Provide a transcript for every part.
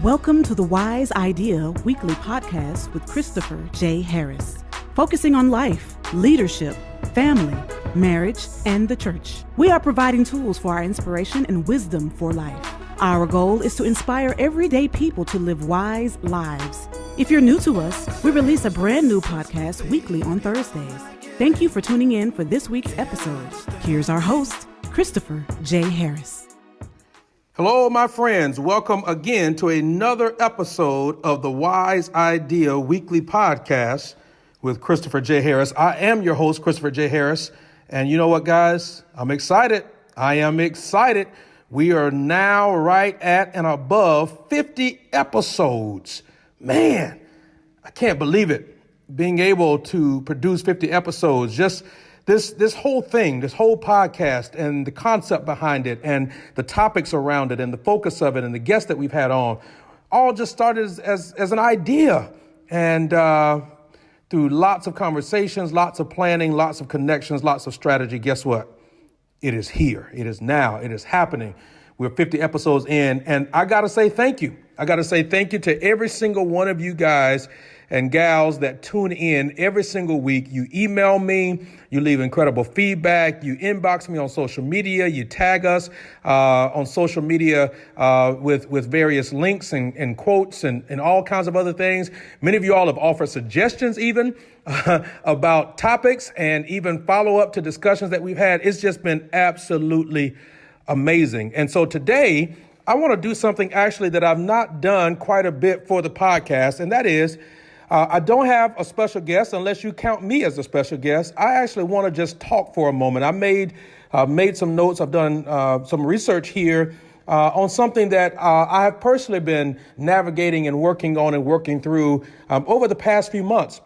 Welcome to the Wise Idea Weekly Podcast with Christopher J. Harris, focusing on life, leadership, family, marriage, and the church. We are providing tools for our inspiration and wisdom for life. Our goal is to inspire everyday people to live wise lives. If you're new to us, we release a brand new podcast weekly on Thursdays. Thank you for tuning in for this week's episode. Here's our host, Christopher J. Harris. Hello, my friends. Welcome again to another episode of the Wise Idea Weekly Podcast with Christopher J. Harris. I am your host, Christopher J. Harris. And you know what, guys? I'm excited. I am excited. We are now right at and above 50 episodes. Man, I can't believe it. Being able to produce 50 episodes, just this whole thing, this whole podcast and the concept behind it and the topics around it and the focus of it and the guests that we've had on all just started as an idea. And through lots of conversations, lots of planning, lots of connections, lots of strategy, guess what? It is here. It is now. It is happening. We're 50 episodes in, and I got to say thank you. I got to say thank you to every single one of you guys and gals that tune in every single week. You email me, you leave incredible feedback, you inbox me on social media, you tag us on social media with various links and quotes and all kinds of other things. Many of you all have offered suggestions even about topics and even follow up to discussions that we've had. It's just been absolutely amazing. And so today, I want to do something actually that I've not done quite a bit for the podcast, and that is I don't have a special guest unless you count me as a special guest. I actually want to just talk for a moment. I made some notes. I've done some research here on something that I have personally been navigating and working on and working through over the past few months.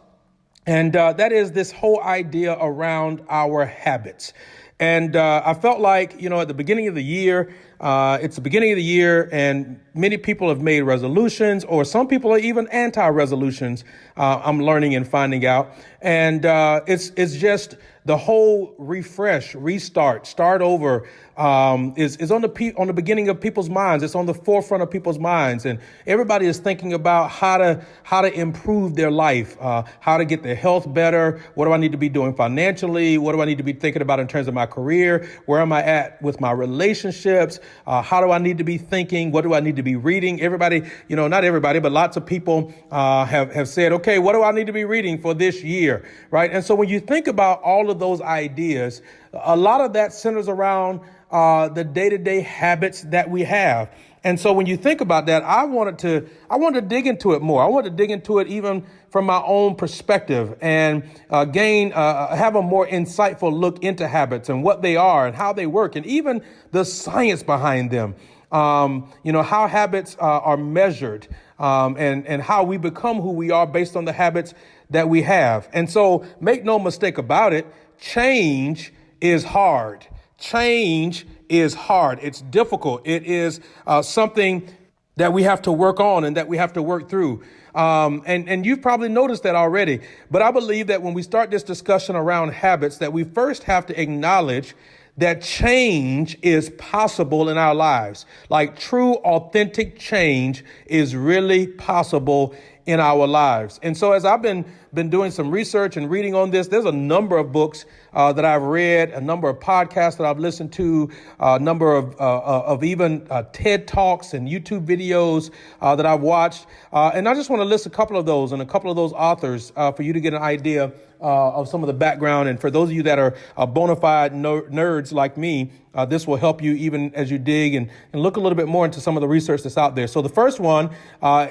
And that is this whole idea around our habits. And I felt like, at the beginning of the year, it's the beginning of the year and many people have made resolutions, or some people are even anti-resolutions. I'm learning and finding out. And it's just the whole refresh, restart, start over is on the beginning of people's minds. It's on the forefront of people's minds, and everybody is thinking about how to improve their life, how to get their health better. What do I need to be doing financially? What do I need to be thinking about in terms of my career? Where am I at with my relationships? How do I need to be thinking? What do I need to be reading? Everybody, not everybody, but lots of people have said, okay, what do I need to be reading for this year, right? And so when you think about all of those ideas, a lot of that centers around the day-to-day habits that we have. And so when you think about that, I wanted to dig into it more. I wanted to dig into it even from my own perspective and have a more insightful look into habits and what they are and how they work and even the science behind them. How habits are measured and how we become who we are based on the habits that we have. And so make no mistake about it, change is hard. Change is hard. It's difficult. It is something that we have to work on and that we have to work through. And you've probably noticed that already. But I believe that when we start this discussion around habits, that we first have to acknowledge that change is possible in our lives. Like true, authentic change is really possible in our lives. And so as I've been doing some research and reading on this, there's a number of books that I've read, a number of podcasts that I've listened to, a number of even TED Talks and YouTube videos that I've watched. And I just want to list a couple of those and a couple of those authors for you to get an idea of some of the background. And for those of you that are bona fide nerds like me, this will help you even as you dig and look a little bit more into some of the research that's out there. So the first one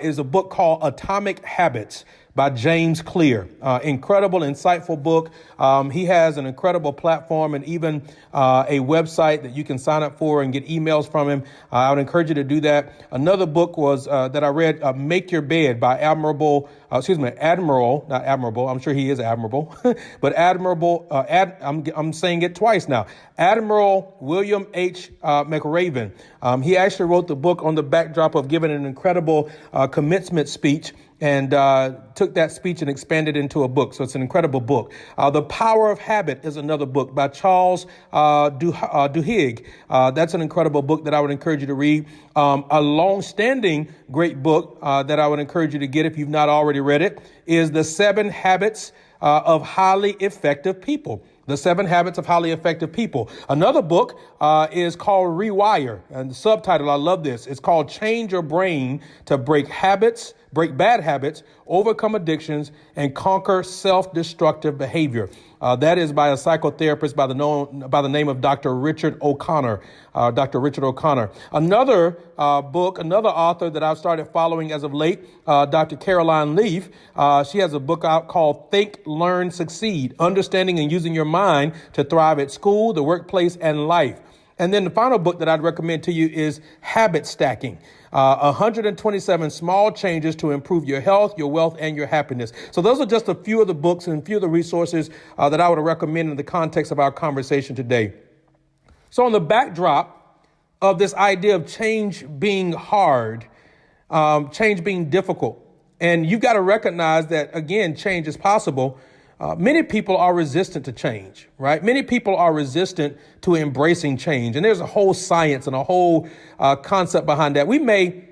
is a book called Atomic Habits by James Clear. Incredible, insightful book. He has an incredible platform and even a website that you can sign up for and get emails from him. I would encourage you to do that. Another book was that I read, Make Your Bed by Admiral, not Admirable. I'm sure he is admirable, but Admiral, I'm saying it twice now. Admiral William H. McRaven. He actually wrote the book on the backdrop of giving an incredible commencement speech and took that speech and expanded it into a book. So it's an incredible book. The Power of Habit is another book by Charles Duhigg. That's an incredible book that I would encourage you to read. A long-standing great book that I would encourage you to get if you've not already read it is The 7 Habits of Highly Effective People. The 7 Habits of Highly Effective People. Another book is called Rewire. And the subtitle, I love this. It's called Change Your Brain to Break Bad Habits, Overcome Addictions, and Conquer Self-Destructive Behavior. That is by a psychotherapist by the name of Dr. Richard O'Connor. Another book, another author that I've started following as of late, Dr. Caroline Leaf. She has a book out called Think, Learn, Succeed, Understanding and Using Your Mind to Thrive at School, the Workplace, and Life. And then the final book that I'd recommend to you is Habit Stacking, 127 Small Changes to Improve Your Health, Your Wealth, and Your Happiness. So those are just a few of the books and a few of the resources that I would recommend in the context of our conversation today. So on the backdrop of this idea of change being hard, change being difficult, and you've got to recognize that, again, change is possible. Many people are resistant to change, right? Many people are resistant to embracing change. And there's a whole science and a whole concept behind that. We may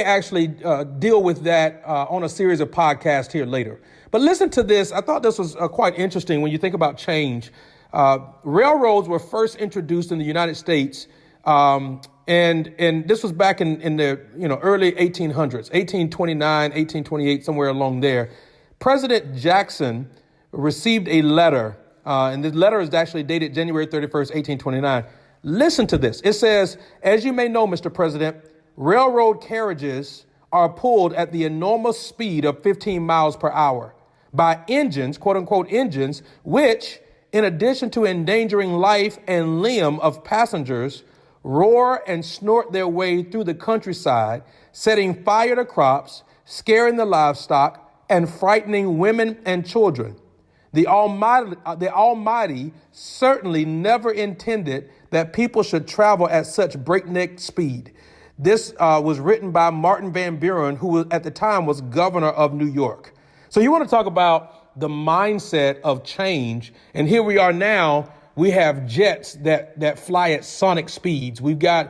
actually deal with that on a series of podcasts here later. But listen to this. I thought this was quite interesting when you think about change. Railroads were first introduced in the United States, and this was back in the early 1800s, 1829, 1828, somewhere along there. President Jackson received a letter, and the letter is actually dated January 31st, 1829. Listen to this. It says, "As you may know, Mr. President, railroad carriages are pulled at the enormous speed of 15 miles per hour by engines, quote unquote engines, which, in addition to endangering life and limb of passengers, roar and snort their way through the countryside, setting fire to crops, scaring the livestock, and frightening women and children. The Almighty certainly never intended that people should travel at such breakneck speed." This was written by Martin Van Buren, who at the time was governor of New York. So you want to talk about the mindset of change. And here we are now. We have jets that fly at sonic speeds. We've got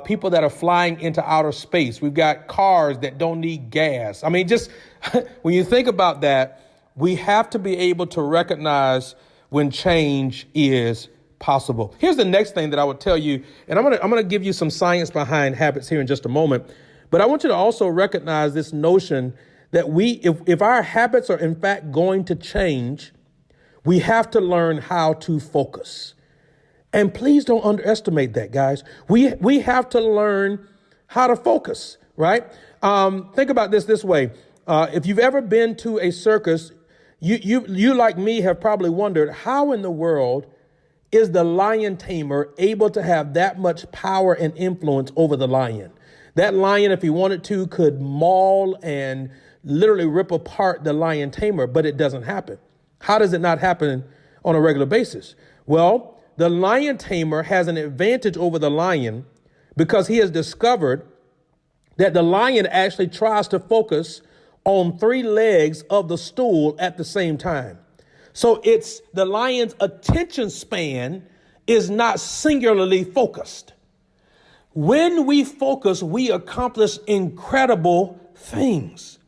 people that are flying into outer space. We've got cars that don't need gas. I mean, just when you think about that, we have to be able to recognize when change is possible. Here's the next thing that I would tell you, and I'm gonna give you some science behind habits here in just a moment. But I want you to also recognize this notion that if our habits are in fact going to change, we have to learn how to focus. And please don't underestimate that, guys. We have to learn how to focus, right? Think about this way. If you've ever been to a circus, you like me have probably wondered, how in the world is the lion tamer able to have that much power and influence over the lion? That lion, if he wanted to, could maul and literally rip apart the lion tamer, but it doesn't happen. How does it not happen on a regular basis? Well, the lion tamer has an advantage over the lion because he has discovered that the lion actually tries to focus on 3 legs of the stool at the same time. So it's the lion's attention span is not singularly focused. When we focus, we accomplish incredible things.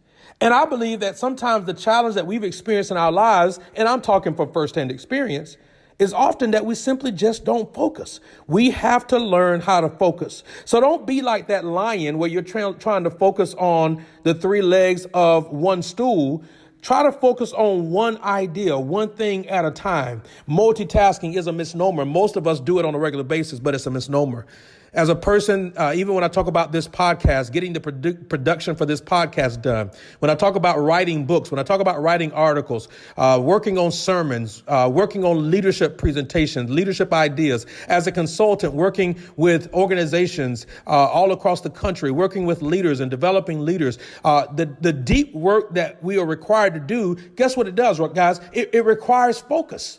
And I believe that sometimes the challenge that we've experienced in our lives, and I'm talking from firsthand experience, is often that we simply just don't focus. We have to learn how to focus. So don't be like that lion where you're trying to focus on the 3 legs of one stool. Try to focus on one idea, one thing at a time. Multitasking is a misnomer. Most of us do it on a regular basis, but it's a misnomer. As a person, even when I talk about this podcast, getting the production for this podcast done, when I talk about writing books, when I talk about writing articles, working on sermons, working on leadership presentations, leadership ideas, as a consultant, working with organizations all across the country, working with leaders and developing leaders, the deep work that we are required to do, guess what it does, guys? It requires focus.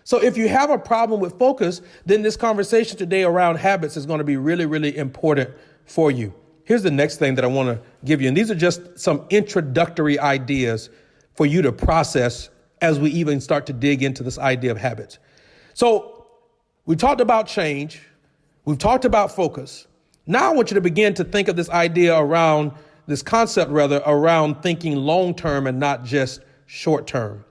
So if you have a problem with focus, then this conversation today around habits is going to be really, really important for you. here's the next thing that I want to give you. And these are just some introductory ideas for you to process as we even start to dig into this idea of habits. So we talked about change. We've talked about focus. Now I want you to begin to think of this idea around this concept, around thinking long term and not just short term.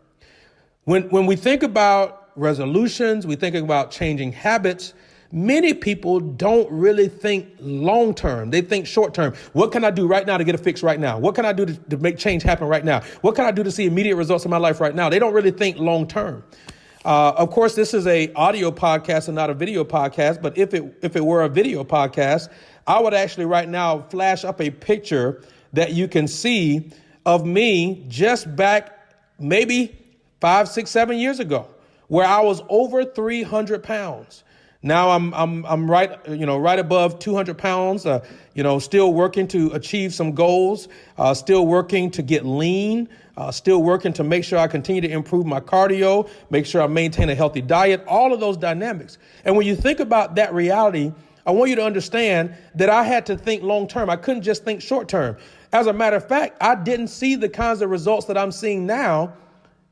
When we think about resolutions, we think about changing habits, many people don't really think long term. They think short term. What can I do right now to get a fix right now? What can I do to make change happen right now? What can I do to see immediate results in my life right now? They don't really think long term. Of course, this is a audio podcast and not a video podcast. But if it were a video podcast, I would actually right now flash up a picture that you can see of me just back maybe 5, 6, 7 years ago, where I was over 300 pounds. Now I'm right above 200 pounds, still working to achieve some goals, still working to get lean, still working to make sure I continue to improve my cardio, make sure I maintain a healthy diet, all of those dynamics. And when you think about that reality, I want you to understand that I had to think long term. I couldn't just think short term. As a matter of fact, I didn't see the kinds of results that I'm seeing now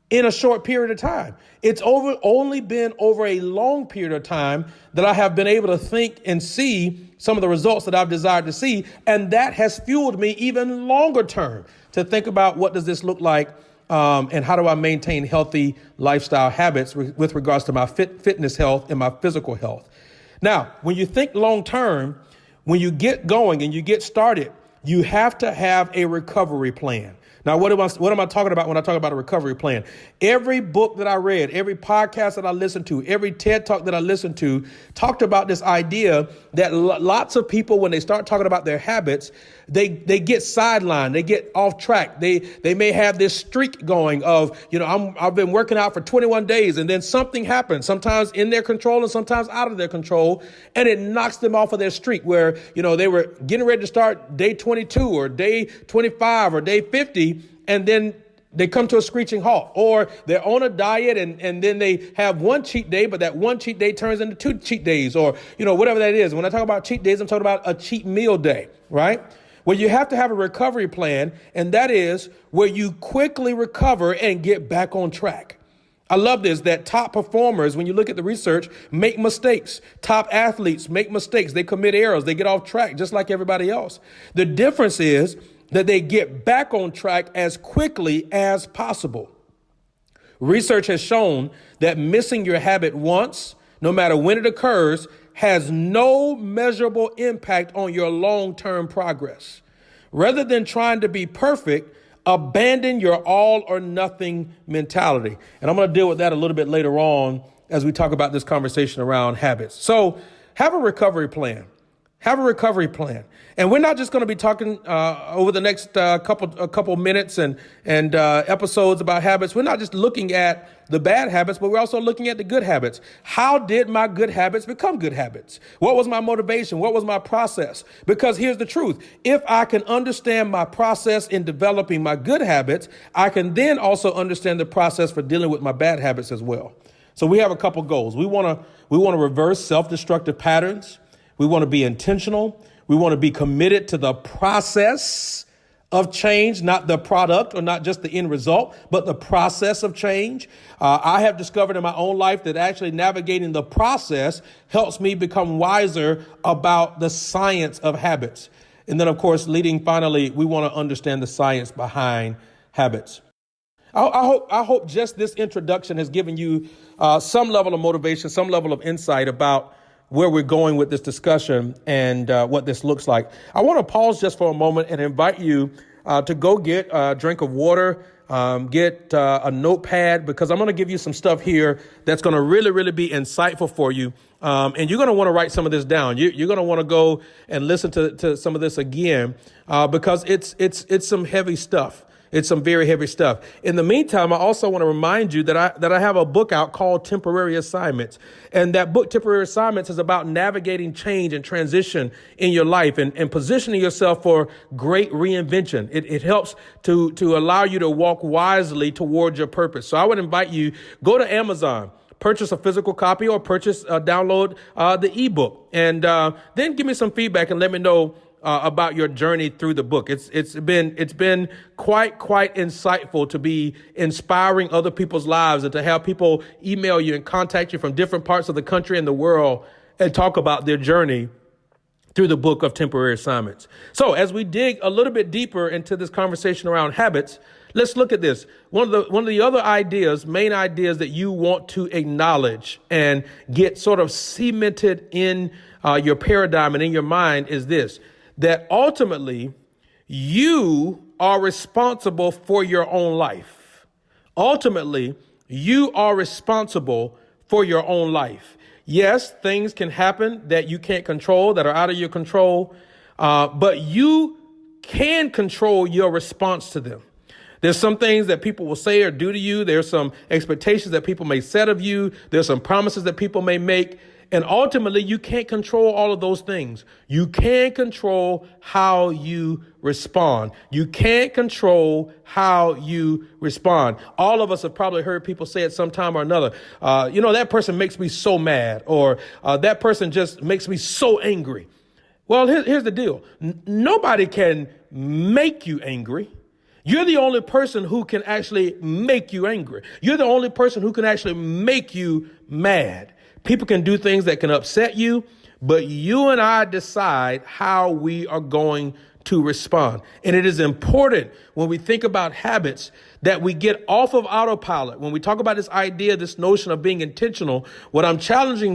in a short period of time. It's only been over a long period of time that I have been able to think and see some of the results that I've desired to see. And that has fueled me even longer term to think about what does this look like and how do I maintain healthy lifestyle habits with regards to my fitness health and my physical health. Now, when you think long term, when you get going and you get started, you have to have a recovery plan. Now, what am I talking about when I talk about a recovery plan? Every book that I read, every podcast that I listened to, every TED Talk that I listened to talked about this idea that lots of people, when they start talking about their habits, they get sidelined, they get off track. They may have this streak going of, I've been working out for 21 days and then something happens, sometimes in their control and sometimes out of their control, and it knocks them off of their streak where, they were getting ready to start day 22 or day 25 or day 50, and then they come to a screeching halt, or they're on a diet and then they have one cheat day, but that one cheat day turns into 2 cheat days or, whatever that is. When I talk about cheat days, I'm talking about a cheat meal day, right? Well, you have to have a recovery plan, and that is where you quickly recover and get back on track. I love this, that top performers, when you look at the research, make mistakes. Top athletes make mistakes. They commit errors. They get off track just like everybody else. The difference is that they get back on track as quickly as possible. Research has shown that missing your habit once, no matter when it occurs, has no measurable impact on your long-term progress. Rather than trying to be perfect, abandon your all or nothing mentality. And I'm going to deal with that a little bit later on as we talk about this conversation around habits. So have a recovery plan. Have a recovery plan. And we're not just going to be talking over the next couple minutes and episodes about habits. We're not just looking at the bad habits, but we're also looking at the good habits. How did my good habits become good habits? What was my motivation? What was my process? Because here's the truth. If I can understand my process in developing my good habits, I can then also understand the process for dealing with my bad habits as well. So we have a couple goals. We want to reverse self-destructive patterns. We want to be intentional. We want to be committed to the process of change, not the product or not just the end result, but the process of change. I have discovered in my own life that actually navigating the process helps me become wiser about the science of habits. And then, of course, finally, we want to understand the science behind habits. I hope just this introduction has given you some level of motivation, some level of insight about where we're going with this discussion and what this looks like. I want to pause just for a moment and invite you to go get a drink of water, get a notepad, because I'm going to give you some stuff here that's going to really, really be insightful for you. And you're going to want to write some of this down. You're going to want to go and listen to some of this again because it's some heavy stuff. It's some very heavy stuff. In the meantime, I also want to remind you that I have a book out called Temporary Assignments. And that book, Temporary Assignments, is about navigating change and transition in your life and positioning yourself for great reinvention. It helps to allow you to walk wisely towards your purpose. So I would invite you, go to Amazon, purchase a physical copy or download the ebook, and then give me some feedback and let me know about your journey through the book. It's been quite insightful to be inspiring other people's lives and to have people email you and contact you from different parts of the country and the world and talk about their journey through the book of Temporary Assignments. So as we dig a little bit deeper into this conversation around habits, let's look at this. One of the other main ideas that you want to acknowledge and get sort of cemented in your paradigm and in your mind is this, that ultimately you are responsible for your own life. Ultimately, you are responsible for your own life. Yes, things can happen that you can't control, that are out of your control, but you can control your response to them. There's some things that people will say or do to you. There's some expectations that people may set of you. There's some promises that people may make. And ultimately, you can't control all of those things. You can control how you respond. You can't control how you respond. All of us have probably heard people say at some time or another, that person makes me so mad, or that person just makes me so angry. Well, here's the deal. Nobody can make you angry. You're the only person who can actually make you angry. You're the only person who can actually make you mad. People can do things that can upset you, but you and I decide how we are going to respond. And it is important when we think about habits that we get off of autopilot. When we talk about this idea, this notion of being intentional, what I'm challenging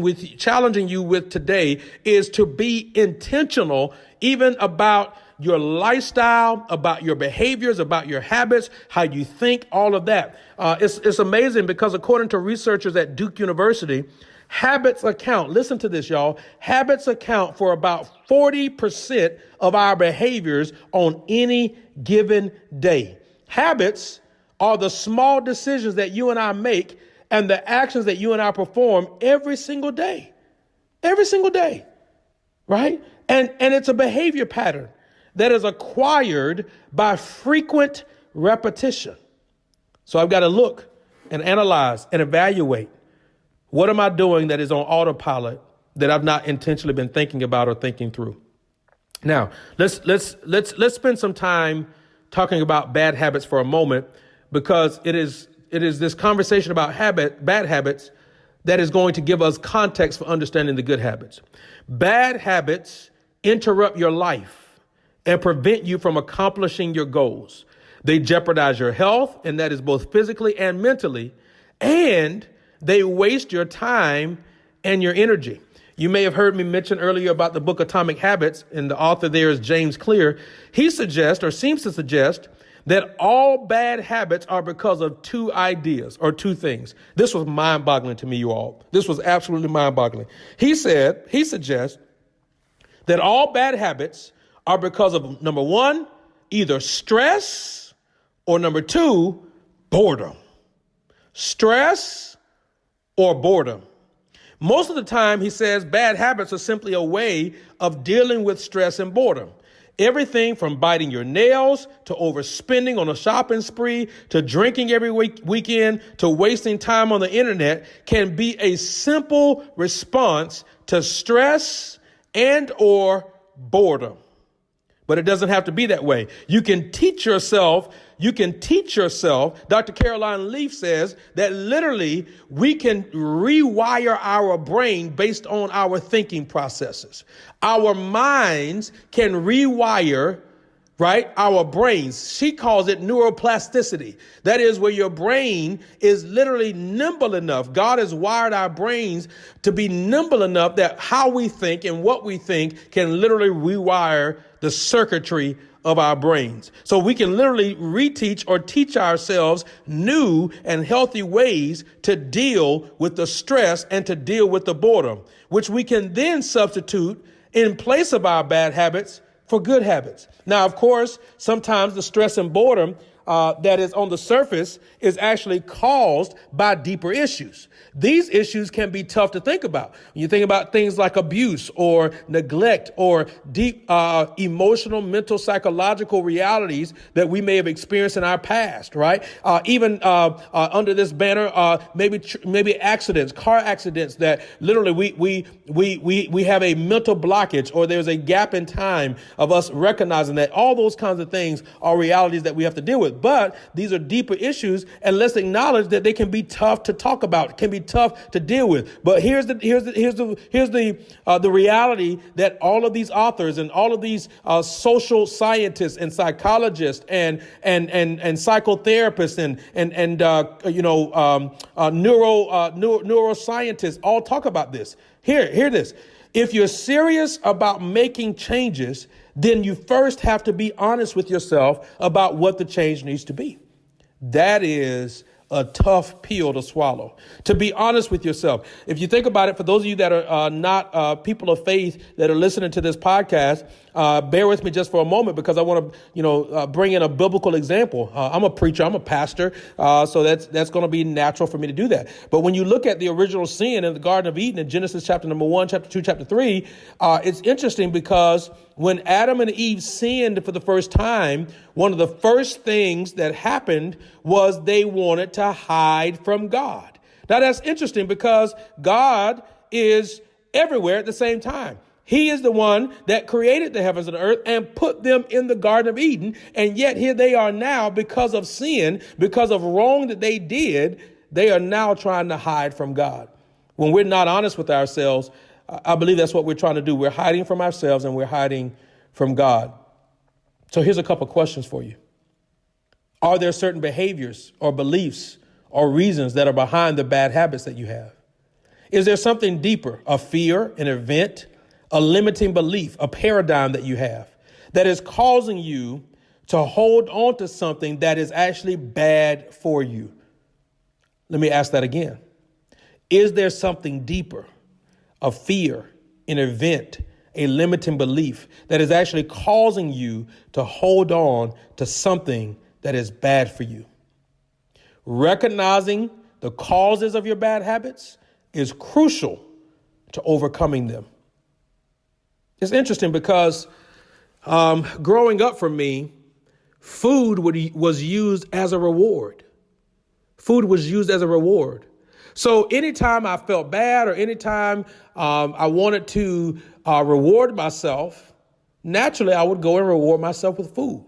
you with today is to be intentional even about your lifestyle, about your behaviors, about your habits, how you think, all of that. It's amazing because according to researchers at Duke University, habits account, listen to this, y'all, habits account for about 40% of our behaviors on any given day. Habits are the small decisions that you and I make and the actions that you and I perform every single day, right? And it's a behavior pattern that is acquired by frequent repetition. So I've got to look and analyze and evaluate. What am I doing that is on autopilot that I've not intentionally been thinking about or thinking through? Now, let's spend some time talking about bad habits for a moment, because it is this conversation about bad habits that is going to give us context for understanding the good habits. Bad habits interrupt your life and prevent you from accomplishing your goals. They jeopardize your health, and that is both physically and mentally, and they waste your time and your energy. You may have heard me mention earlier about the book Atomic Habits, and the author there is James Clear. He suggests, or seems to suggest, that all bad habits are because of two ideas or two things. This was mind-boggling to me, you all. This was absolutely mind-boggling. He suggests that all bad habits are because of, number one, either stress, or number two, boredom. Stress or boredom. Most of the time, he says bad habits are simply a way of dealing with stress and boredom. Everything from biting your nails to overspending on a shopping spree to drinking every weekend to wasting time on the internet can be a simple response to stress and or boredom. But it doesn't have to be that way. You can teach yourself. Dr. Caroline Leaf says that literally we can rewire our brain based on our thinking processes. Our minds can rewire, right, our brains. She calls it neuroplasticity. That is where your brain is literally nimble enough. God has wired our brains to be nimble enough that how we think and what we think can literally rewire the circuitry of our brains. So we can literally reteach or teach ourselves new and healthy ways to deal with the stress and to deal with the boredom, which we can then substitute in place of our bad habits for good habits. Now, of course, sometimes the stress and boredom that is on the surface is actually caused by deeper issues. These issues can be tough to think about. When you think about things like abuse or neglect or deep emotional, mental, psychological realities that we may have experienced in our past, right? Even under this banner, maybe accidents, car accidents that literally we have a mental blockage, or there's a gap in time of us recognizing that. All those kinds of things are realities that we have to deal with. But these are deeper issues, and let's acknowledge that they can be tough to talk about, can be tough to deal with. But here's the reality that all of these authors and all of these social scientists and psychologists and psychotherapists and neuroscientists all talk about this. Hear this. If you're serious about making changes, then you first have to be honest with yourself about what the change needs to be. That is a tough pill to swallow, to be honest with yourself. If you think about it, for those of you that are not people of faith that are listening to this podcast, bear with me just for a moment, because I want to, bring in a biblical example. I'm a preacher, I'm a pastor, so that's going to be natural for me to do that. But when you look at the original sin in the Garden of Eden in Genesis chapter number 1, chapter 2, chapter 3, it's interesting because when Adam and Eve sinned for the first time, one of the first things that happened was they wanted to hide from God. Now that's interesting because God is everywhere at the same time. He is the one that created the heavens and the earth and put them in the Garden of Eden. And yet here they are now, because of sin, because of wrong that they did, they are now trying to hide from God. When we're not honest with ourselves, I believe that's what we're trying to do. We're hiding from ourselves and we're hiding from God. So here's a couple questions for you. Are there certain behaviors or beliefs or reasons that are behind the bad habits that you have? Is there something deeper, a fear, an event, a limiting belief, a paradigm that you have that is causing you to hold on to something that is actually bad for you? Let me ask that again. Is there something deeper, a fear, an event, a limiting belief that is actually causing you to hold on to something that is bad for you? Recognizing the causes of your bad habits is crucial to overcoming them. It's interesting because growing up for me, food was used as a reward. Food was used as a reward. So anytime I felt bad or anytime I wanted to reward myself, naturally I would go and reward myself with food.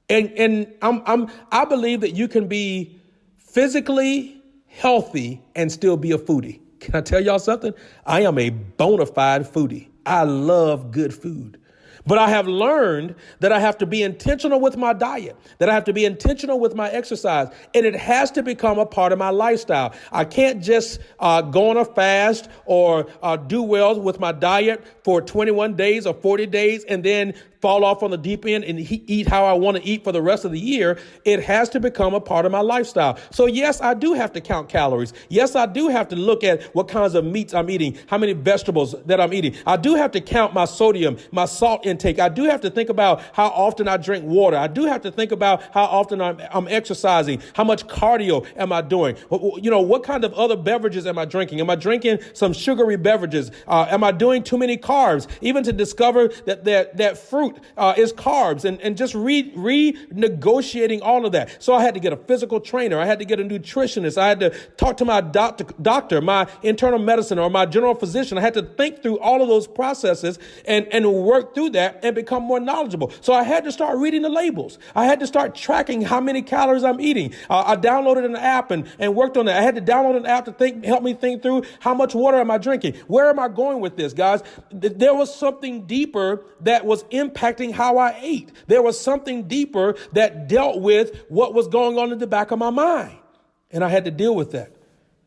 And I believe that you can be physically healthy and still be a foodie. Can I tell y'all something? I am a bona fide foodie. I love good food. But I have learned that I have to be intentional with my diet, that I have to be intentional with my exercise, and it has to become a part of my lifestyle. I can't just go on a fast or do well with my diet for 21 days or 40 days and then fall off on the deep end and eat how I want to eat for the rest of the year. It has to become a part of my lifestyle. So yes, I do have to count calories. Yes, I do have to look at what kinds of meats I'm eating, how many vegetables that I'm eating. I do have to count my sodium, my salt intake. I do have to think about how often I drink water. I do have to think about how often I'm exercising, how much cardio am I doing? What kind of other beverages am I drinking? Am I drinking some sugary beverages? Am I doing too many carbs? Even to discover that fruit is carbs and just renegotiating all of that. So I had to get a physical trainer. I had to get a nutritionist. I had to talk to my doctor, my internal medicine or my general physician. I had to think through all of those processes and work through that and become more knowledgeable. So I had to start reading the labels. I had to start tracking how many calories I'm eating. I downloaded an app and worked on that. I had to download an app to help me think through how much water am I drinking? Where am I going with this, guys? There was something deeper that was impacting how I ate. There was something deeper that dealt with what was going on in the back of my mind. And I had to deal with that.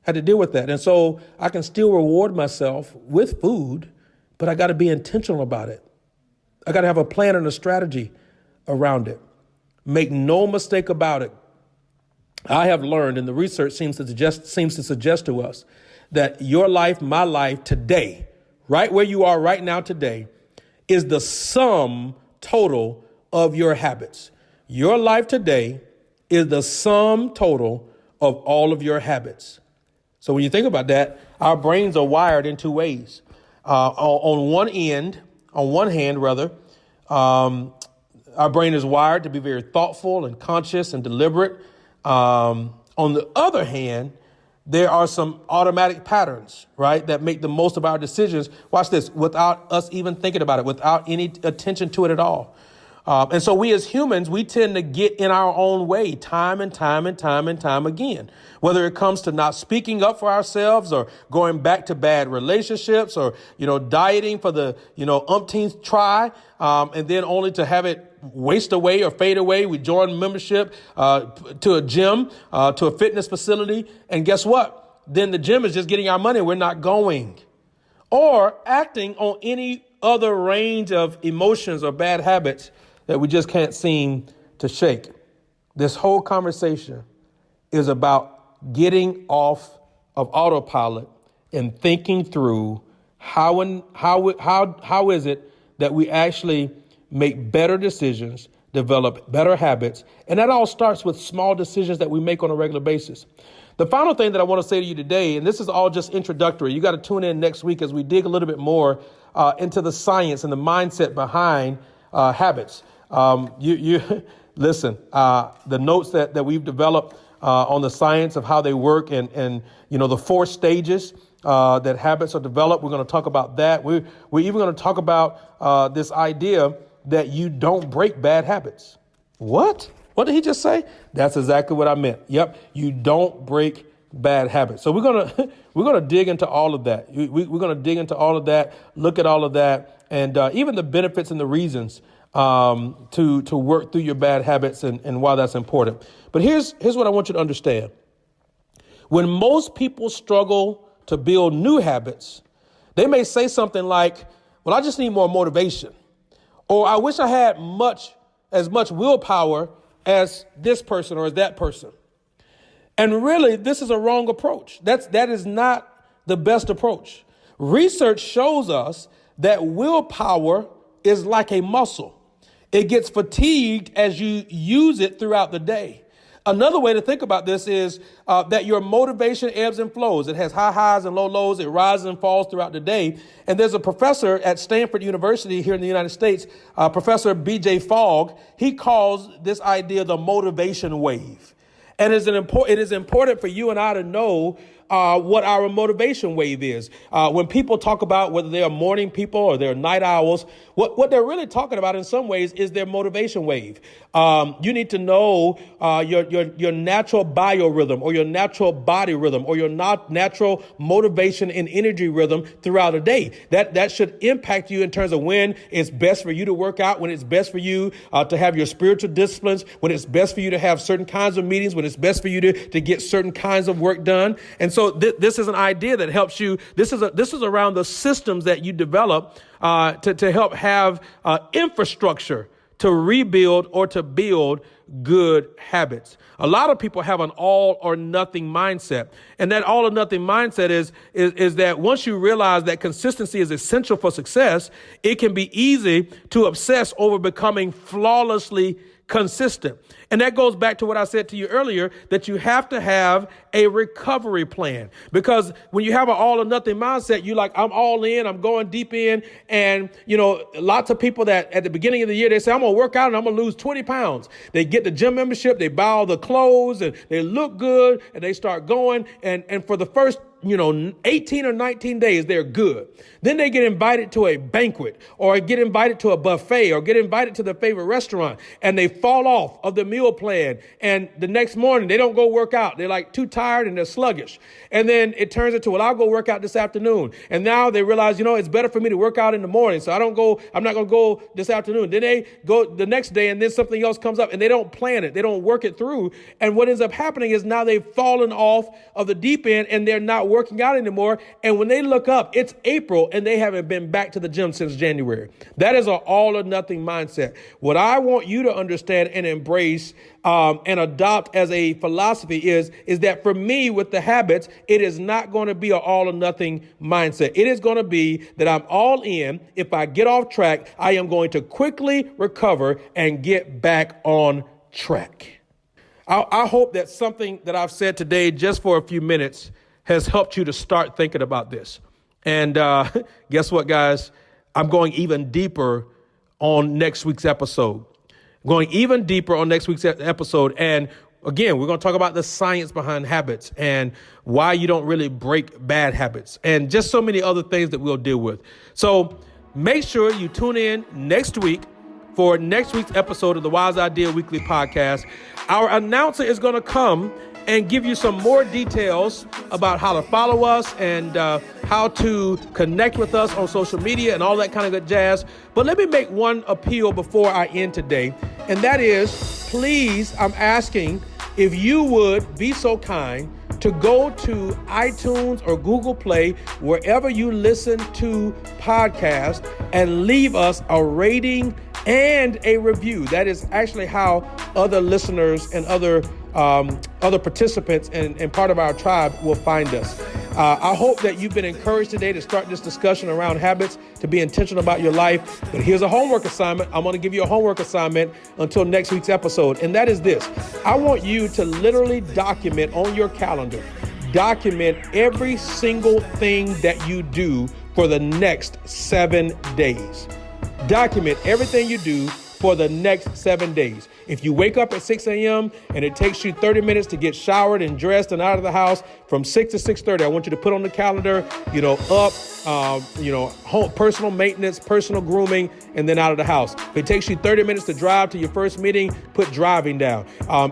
And so I can still reward myself with food, but I got to be intentional about it. I got to have a plan and a strategy around it. Make no mistake about it. I have learned, and the research seems to suggest to us that your life, my life today, right where you are right now today, is the sum total of your habits. Your life today is the sum total of all of your habits. So when you think about that, our brains are wired in two ways. On one hand, our brain is wired to be very thoughtful and conscious and deliberate. On the other hand, there are some automatic patterns, right, that make the most of our decisions. Watch this, without us even thinking about it, without any attention to it at all. And so we as humans, we tend to get in our own way time and time again, whether it comes to not speaking up for ourselves or going back to bad relationships or, dieting for the, umpteenth try, and then only to have it waste away or fade away. We join membership to a gym, to a fitness facility. And guess what? Then the gym is just getting our money. We're not going. Or acting on any other range of emotions or bad habits that we just can't seem to shake. This whole conversation is about getting off of autopilot and thinking through how is it that we actually make better decisions, develop better habits. And that all starts with small decisions that we make on a regular basis. The final thing that I want to say to you today, and this is all just introductory, you got to tune in next week as we dig a little bit more into the science and the mindset behind habits. You listen, the notes that we've developed on the science of how they work and the 4 stages that habits are developed. We're going to talk about that. We're even going to talk about this idea that you don't break bad habits. What? What did he just say? That's exactly what I meant. Yep. You don't break bad habits. So we're gonna dig into all of that. We're gonna dig into all of that, look at all of that, and even the benefits and the reasons to work through your bad habits and why that's important. But here's what I want you to understand. When most people struggle to build new habits, they may say something like, well, I just need more motivation. Or I wish I had as much willpower as this person or as that person. And really, this is a wrong approach. That is not the best approach. Research shows us that willpower is like a muscle. It gets fatigued as you use it throughout the day. Another way to think about this is that your motivation ebbs and flows. It has high highs and low lows. It rises and falls throughout the day. And there's a professor at Stanford University here in the United States, Professor B.J. Fogg. He calls this idea the motivation wave. And it is important for you and I to know what our motivation wave is. When people talk about whether they are morning people or they're night owls, what they're really talking about in some ways is their motivation wave. You need to know your natural biorhythm or your natural body rhythm or your natural motivation and energy rhythm throughout a day. That should impact you in terms of when it's best for you to work out, when it's best for you to have your spiritual disciplines, when it's best for you to have certain kinds of meetings, when it's best for you to get certain kinds of work done. And so this is an idea that helps you. This is around the systems that you develop to help have infrastructure to rebuild or to build good habits. A lot of people have an all or nothing mindset. And that all or nothing mindset is that once you realize that consistency is essential for success, it can be easy to obsess over becoming flawlessly consistent. And that goes back to what I said to you earlier, that you have to have a recovery plan. Because when you have an all or nothing mindset, you're like, I'm all in, I'm going deep in. And, lots of people that at the beginning of the year, they say, I'm going to work out and I'm going to lose 20 pounds. They get the gym membership, they buy all the clothes and they look good and they start going. And for the first 18 or 19 days, they're good. Then they get invited to a banquet or get invited to a buffet or get invited to their favorite restaurant and they fall off of the meal plan. And the next morning, they don't go work out. They're like too tired and they're sluggish. And then it turns into, well, I'll go work out this afternoon. And now they realize, it's better for me to work out in the morning. So I'm not going to go this afternoon. Then they go the next day and then something else comes up and they don't plan it. They don't work it through. And what ends up happening is now they've fallen off of the deep end and they're not working out anymore. And when they look up, it's April and they haven't been back to the gym since January. That is an all or nothing mindset. What I want you to understand and embrace and adopt as a philosophy is that for me with the habits, it is not going to be an all or nothing mindset. It is going to be that I'm all in. If I get off track, I am going to quickly recover and get back on track. I hope that something that I've said today, just for a few minutes, has helped you to start thinking about this. And guess what, guys? I'm going even deeper on next week's episode. And again, we're going to talk about the science behind habits and why you don't really break bad habits and just so many other things that we'll deal with. So make sure you tune in next week for next week's episode of the Wise Idea Weekly Podcast. Our announcer is going to come and give you some more details about how to follow us and how to connect with us on social media and all that kind of good jazz. But let me make one appeal before I end today, and that is, please, I'm asking if you would be so kind to go to iTunes or Google Play, wherever you listen to podcasts, and leave us a rating and a review. That is actually how other listeners and other participants and part of our tribe will find us. I hope that you've been encouraged today to start this discussion around habits, to be intentional about your life. But here's a homework assignment. I'm going to give you a homework assignment until next week's episode. And that is this. I want you to literally document on your calendar, document every single thing that you do for the next 7 days. Document everything you do for the next 7 days. If you wake up at 6 a.m. and it takes you 30 minutes to get showered and dressed and out of the house, from 6 to 6:30, I want you to put on the calendar, home, personal maintenance, personal grooming, and then out of the house. If it takes you 30 minutes to drive to your first meeting, put driving down.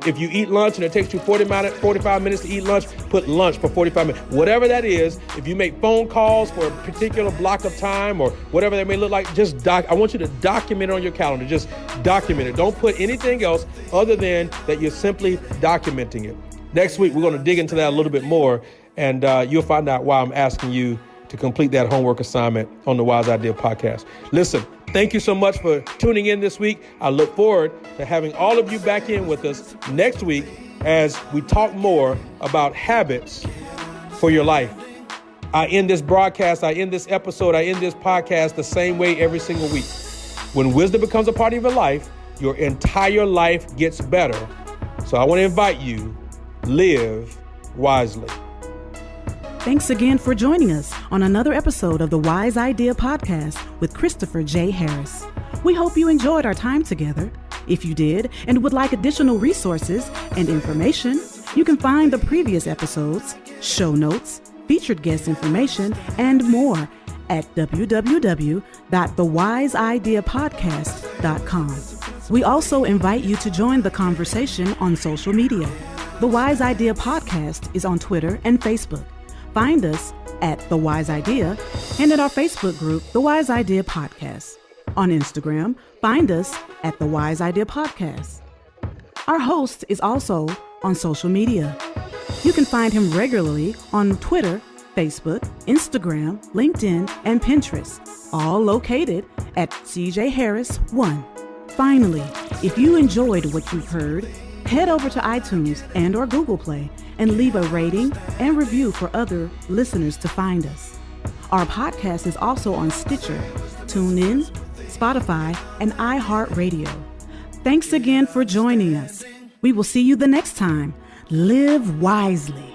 If you eat lunch and it takes you 45 minutes to eat lunch, put lunch for 45 minutes. Whatever that is, if you make phone calls for a particular block of time or whatever that may look like, I want you to document it on your calendar. Just document it. Don't put anything else other than that you're simply documenting it. Next week, we're going to dig into that a little bit more, and you'll find out why I'm asking you to complete that homework assignment on the Wise Idea Podcast. Listen, thank you so much for tuning in this week. I look forward to having all of you back in with us next week as we talk more about habits for your life. I end this broadcast, I end this episode, I end this podcast the same way every single week. When wisdom becomes a part of your life, your entire life gets better. So I want to invite you, live wisely. Thanks again for joining us on another episode of the Wise Idea Podcast with Christopher J. Harris. We hope you enjoyed our time together. If you did and would like additional resources and information, you can find the previous episodes, show notes, featured guest information, and more at www.thwiseideapodcast.com. We also invite you to join the conversation on social media. The Wise Idea Podcast is on Twitter and Facebook. Find us at The Wise Idea and at our Facebook group, The Wise Idea Podcast. On Instagram, find us at The Wise Idea Podcast. Our host is also on social media. You can find him regularly on Twitter, Facebook, Instagram, LinkedIn, and Pinterest, all located at CJ Harris 1. Finally, if you enjoyed what you've heard, head over to iTunes and or Google Play and leave a rating and review for other listeners to find us. Our podcast is also on Stitcher, TuneIn, Spotify, and iHeartRadio. Thanks again for joining us. We will see you the next time. Live wisely.